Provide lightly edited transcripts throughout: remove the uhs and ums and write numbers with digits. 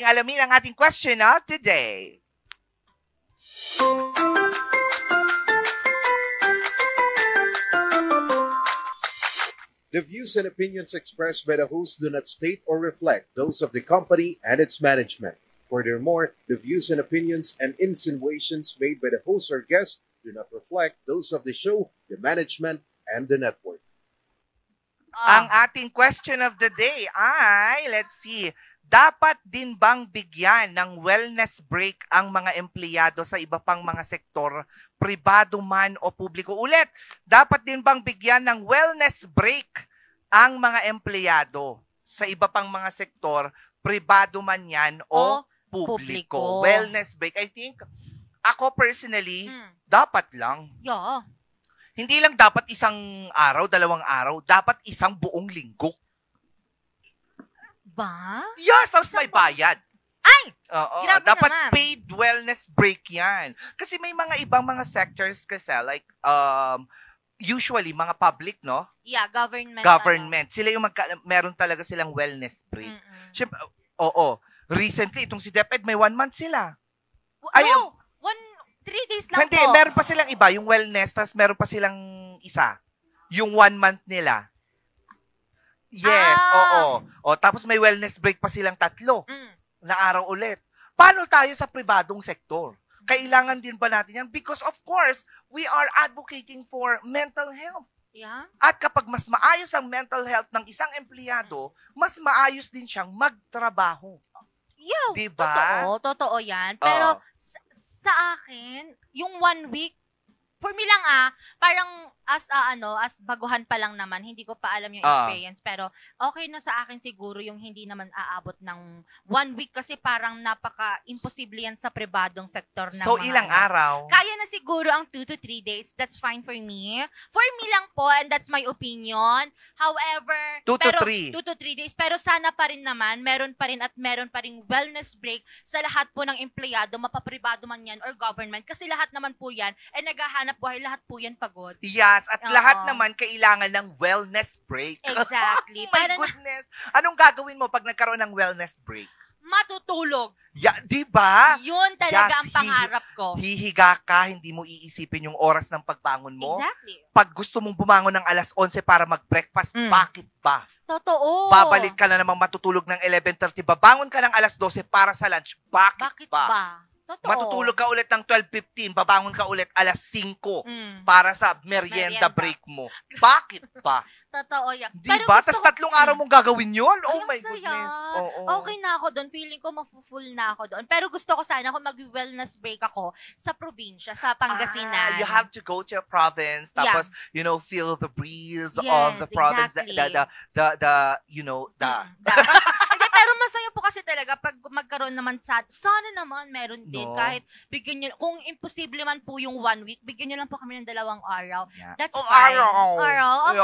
Alamin ang ating question of today. The views and opinions expressed by the host do not state or reflect those of the company and its management. Furthermore, the views and opinions and insinuations made by the host or guest do not reflect those of the show, the management, and the network. Ang ating question of the day ay, let's see, dapat din bang bigyan ng wellness break ang mga empleyado sa iba pang mga sektor, pribado man o publiko? Ulit, dapat din bang bigyan ng wellness break ang mga empleyado sa iba pang mga sektor, pribado man yan o publiko? Wellness break. I think, ako personally, dapat lang. Yeah. Hindi lang dapat isang araw, 2 araw, dapat isang buong linggo. Ba? Yes, tapos may bayad. Ay! Oo, Grabe dapat naman. paid wellness break yan. Kasi may mga ibang mga sectors kasi, like, usually, mga public, no? Yeah, government. Government. Sila yung meron talaga silang wellness break. Siyempre, oo. Recently, itong si DepEd, may 1 month sila. No, 3 days lang Hindi, po. meron pa silang iba, yung wellness, tapos meron pa silang isa. Yung 1 month nila. Yes, oo. O, tapos may wellness break pa silang 3 na araw ulit. Paano tayo sa pribadong sektor? Kailangan din ba natin yan? Because of course, we are advocating for mental health. Yeah. At kapag mas maayos ang mental health ng isang empleyado, mas maayos din siyang magtrabaho. Yeah, diba? Totoo yan. Pero sa akin, yung 1 week, for me lang parang as baguhan pa lang naman, hindi ko pa alam yung experience, pero okay na sa akin siguro yung hindi naman aabot ng 1 week kasi parang napaka-imposible yan sa pribadong sektor. So, ilang araw? Kaya na siguro ang 2 to 3 days. That's fine for me. For me lang po, and that's my opinion. However, 2 to 3 days. Pero sana pa rin naman, meron pa rin wellness break sa lahat po ng empleyado, mapapribado man yan or government. Kasi lahat naman po yan, naghahanap buhay, lahat po yan pagod. Yes, at lahat naman kailangan ng wellness break. Exactly. Oh my goodness. Anong gagawin mo pag nagkaroon ng wellness break? Matutulog. Yeah, diba? Yun talaga ang pangarap ko. Hihiga ka, hindi mo iisipin yung oras ng pagbangon mo. Exactly. Pag gusto mong bumangon ng 11:00 para mag-breakfast, bakit ba? Totoo. Babalik ka na namang matutulog ng 11:30, babangon ka ng 12:00 para sa lunch, bakit ba? Totoo. Matutulog ka ulit ng 12:15, babangon ka ulit 5:00 para sa merienda break mo. Bakit ba? Totoo yan. Diba? Tapos 3 araw mong gagawin yun? Oh my goodness. Okay na ako doon. Feeling ko mafu-full na ako doon. Pero gusto ko sana kung mag-wellness break ako sa probinsya, sa Pangasinan. You have to go to a province, tapos, feel the breeze of the province. Exactly. Pero masaya po kasi talaga pag magkaroon naman sana naman meron din kahit bigyan nyo, kung imposible man po yung 1 week, bigyan nyo lang po kami ng 2 araw. Yeah. That's fine. Araw. 2 araw.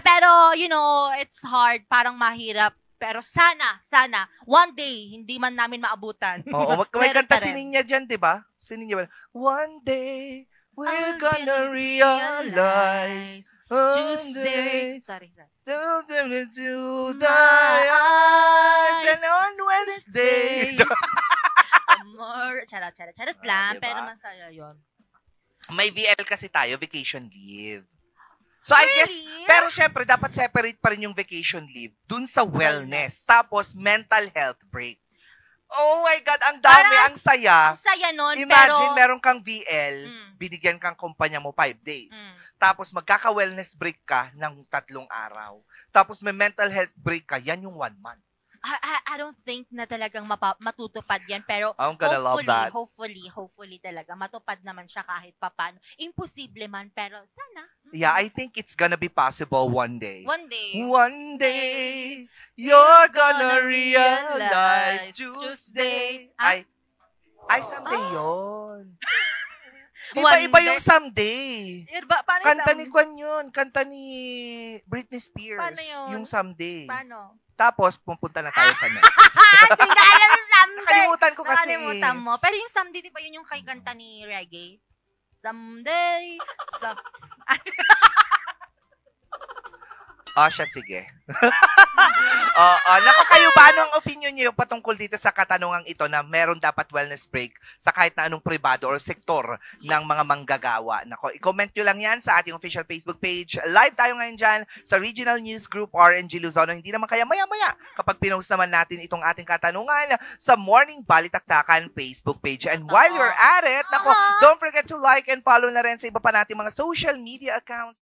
Pero, it's hard, parang mahirap. Pero sana, one day, hindi man namin maabutan. Oo, may kanta si Ninya dyan, diba? Si Ninya, one day, we're gonna realize Tuesday. Sorry. To the eyes and on Wednesday. Charot lang, diba? pero masaya yun. May VL kasi tayo, vacation leave. So I guess, pero syempre, dapat separate pa rin yung vacation leave dun sa wellness. Tapos, mental health break. Oh my God, ang dami, ang saya. Ang saya nun, Imagine, meron kang VL, binigyan kang kumpanya mo 5 days. Tapos, magkaka-wellness break ka ng 3 araw. Tapos, may mental health break ka, yan yung 1 month. I don't think na talagang matutupad yan, pero I'm gonna love that. hopefully talaga matupad naman siya kahit papano. Imposible man, pero sana. Yeah, I think it's gonna be possible one day. One day, you're gonna realize Tuesday. Ay, someday yun. Iba yung someday. Kanta ni Kwan yun. Kanta ni Britney Spears. Paano yun? Yung someday. Paano? Tapos, pupunta na tayo sa next. Hindi ka alam yung someday. Nakalimutan ko kasi. Nakalimutan mo. Pero yung someday, di ba yun yung kay kanta ni reggae? Someday. Siya, sige. Naku, kayo ba, anong opinion niyo patungkol dito sa katanungang ito na meron dapat wellness break sa kahit na anong pribado or sektor ng mga manggagawa? Naku, i-comment nyo lang yan sa ating official Facebook page. Live tayo ngayon dyan sa Regional News Group RNG Luzon. Hindi naman kaya maya-maya kapag pinost naman natin itong ating katanungan sa Morning Balitaktakan Facebook page. And while you're at it, naku, don't forget to like and follow na rin sa iba pa nating mga social media accounts.